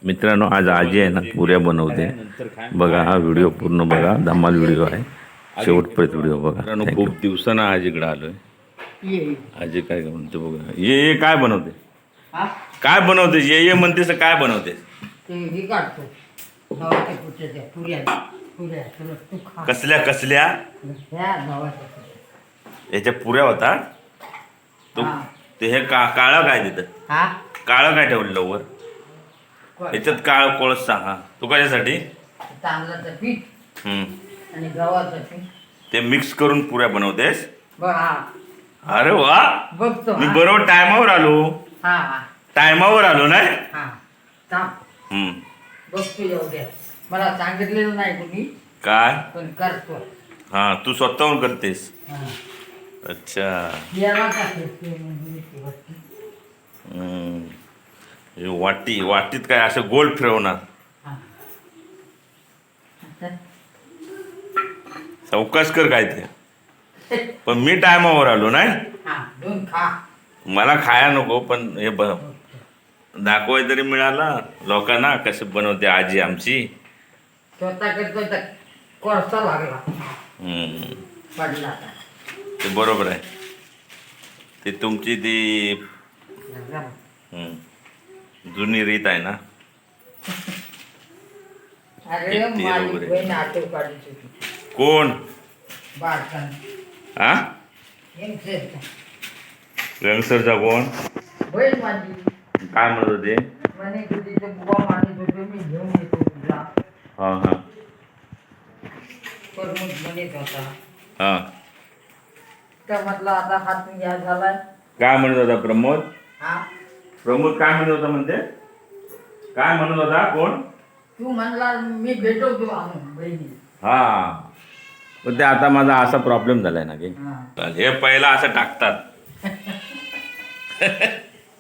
मित्रांनो, आज आजी आहे ना पुऱ्या बनवते बघा. हा व्हिडिओ पूर्ण बघा, धमाल व्हिडिओ आहे, शेवटपर्यंत व्हिडिओ बघा. मित्रांनो, खूप दिवसानं आजीकडे आलोय. आजी काय म्हणते बघा. ये काय बनवते, काय बनवते, ये म्हणतेस काय बनवते. कसल्या कसल्या याच्या पुऱ्या होता तू. ते हे काळं काय तिथं, काळं काय ठेवलं वर याच्यात, काळ कोळस सांगा तू कशासाठी. तांदळाचं पीठ आणि गव्हाचं पीठ ते मिक्स करून पुऱ्या बनवतेस. अरे वा, बघतो मी बरोबर टायमावर आलो. टायमावर आलो नाही. बघतो एवढ्या, मला सांगितलेलं नाही कुणी काय, पण करतो. हा तू स्वतःहून करतेस. अच्छा. वाटीत काय असं गोल फिरवणार. चौकस कर काय ते. पण मी टायमावर आलो नाही. मला खाया नको, पण हे दाखवाय तरी मिळाला लोकांना कसे बनवते आजी आमची. स्वतः करतो तर कोळसा लागला पडला. ते बरोबर आहे, ते तुमची ती जुनी रीत आहे ना. अरे माझी बहीण आठव काढली कोण. हा, रंगसरचा कोण बहीण माझी. काय म्हणत होते. म्हणे की तिथे बुवा मानत होते मी घेऊन येतो तुला. हा हा, परमूत म्हणत होता. हा, तर म्हटलं आता हात घ्या झालाय. काय म्हणत होता प्रमोद. हा, प्रमोद काय म्हणत होता म्हणते, काय म्हणत होता कोण. तू म्हणला मी भेटवतो आणून बहिणी. हा, पण ते आता माझा असा प्रॉब्लेम झालाय ना की हे पहिला असं टाकतात.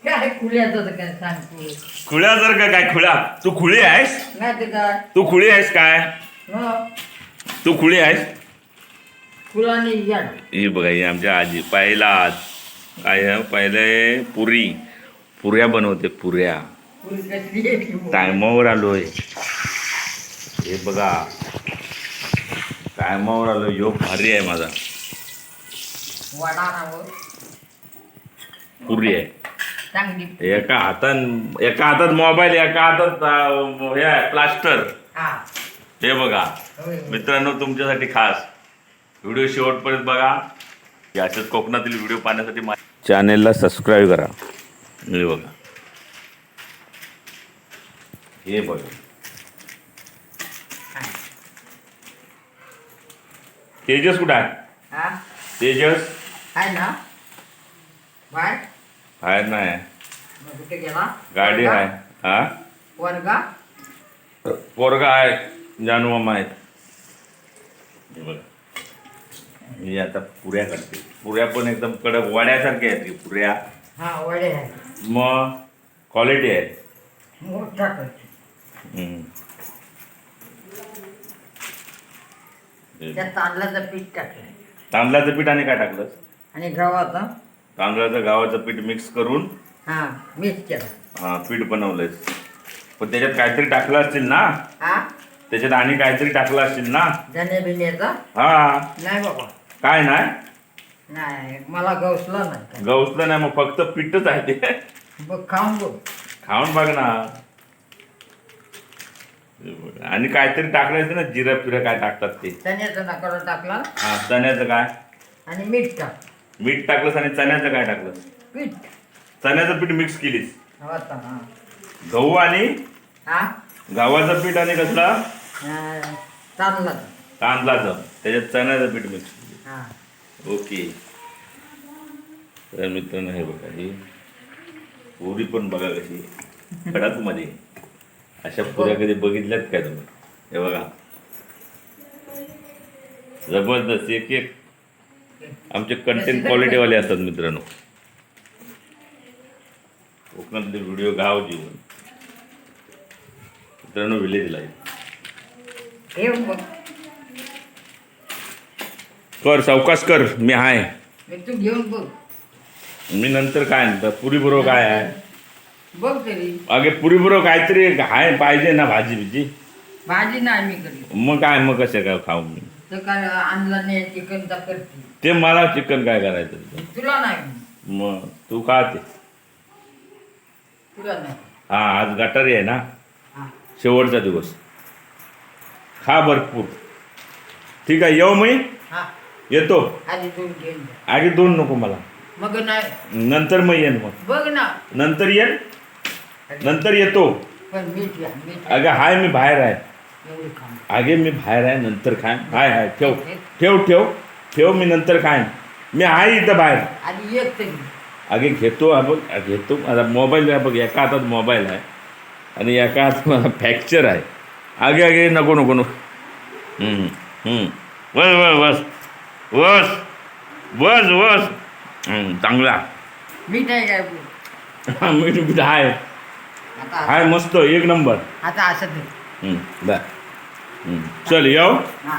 काय खुल्याचं तर काय सांग तू. खुळ्यासारखं काय, खुळा तू खुळी आहेस. नाही ते काय तू खुळी आहेस काय, तू खुळी आहेस. फुलांनी या ही बघा, ही आमच्या आजी पहिलाच काय पहिले पुऱ्या बनवते. पुऱ्या टायमावर आलोय. हे बघा, टायमावर आलो. योग भारी आहे माझा. पुरी आहे. एका हातात मोबाईल, एका हातात हे आहे प्लास्टर. हे बघा मित्रांनो, तुमच्यासाठी खास व्हिडिओ शेवटपर्यंत बघा. अशाच कोकणातील व्हिडिओ पाहण्यासाठी चॅनेलला सबस्क्राईब करा. हे बघा, हे बघा, तेजस कुठं आहे. तेजस आहे ना बाय. आहे नाही, कुठे गेला. गाडी आहे. हा, वर्गा पोरगा आहे, जानू मामा आहेत. हे बघा, मी आता पुऱ्या करते. पुऱ्या पण एकदम कडक वड्यासारख्या आहेत की पुऱ्या. हा, वडे आहे. मग क्वालिटी आहे. मोठा करते. त्यात तांदळाचं पीठ टाकलं. तांदळाचं पीठ आणि काय टाकलं. आणि गव्हाचं. तांदळाचं गव्हाचं पीठ मिक्स करून मिक्स केलं. हा, पीठ बनवलंयस. पण त्याच्यात काहीतरी टाकलं असतील ना. त्याच्यात आणि काहीतरी टाकलं असतील ना. धने बिन्याचं. हा, नाही बाबा, काय नाही. नाही मला गवसलं नाही. गवसलं नाही, मग फक्त पीठच आहे ते. बघ, खाऊन बघ. खाऊन बघ ना. आणि काहीतरी टाकलं असते ना, जिरा फिरा काय टाकतात ते. चण्याचा नकार टाकला. हा, चण्याचं काय. आणि मीठ टाक. मीठ टाकलंस आणि चण्याचं काय टाकलं. पीठ. चण्याचं पीठ मिक्स केलीस. हा, गहू आणि गव्हाचं पीठ आणि कसलं तांदळाचं, त्याच्यात चण्याचं पीठ मिक्स केली. ओके. तर मित्रांनो, हे बघा, ही पुरी पण बघा कशी कडक मध्ये. अशा पुऱ्या कधी बघितल्यात काय तुम्ही. हे बघा, जबरदस्त. एक एक आमचे कंटेंट क्वालिटीवाले असतात मित्रांनो. कोकणातले व्हिडिओ, गाव जीवन. मित्रांनो, विलेज लाईफ. कर, सावकाश कर, मी आहे. तू घेऊन बघ. मी नंतर काय पुरी बरोबर काय आहे. बघ तरी अगे पुरी बरोबर काहीतरी हाय पाहिजे ना भाजी बिजी. भाजी नाही मी करीत. मग काय मग कसं काय खाऊ मी. तर काय आणला नाही चिकनचा करते. ते मला चिकन काय करायचं. तुला नाही. मग तू खा ते. तुला नाही. हा आज गटारी आहे ना, हा. शेवटचा दिवस. खा भरपूर. ठीक आहे येऊ मी. हा. येतो. आधी 2 घेऊन जा. आधी 2 नको मला. मग नाही. नंतर मग येईन मग. बघ ना. नंतर येईन. नंतर येतो. पण मीठ घ्या मीठ. अगं हाय मी बाहेर आहे. एवढी खा. आगे मी बाहेर आहे नंतर खाईन. हाय ठेव ठेव ठेव ठेव मी नंतर खाईन. मी आहे इथं बाहेर. आधी एक तरी. आगे घेतो हा बघ घेतो. आता मोबाईल आहे बघ, एका हातात मोबाईल आहे आणि एका हातात मला फ्रॅक्चर आहे. आगे आगे नको नको नको. बस बस बस बस बस बस. चांगला मीठ आहे काय बोल. मीठ आहे. आता हाय मस्त एक नंबर. आता असं तर. चल येऊ. हा.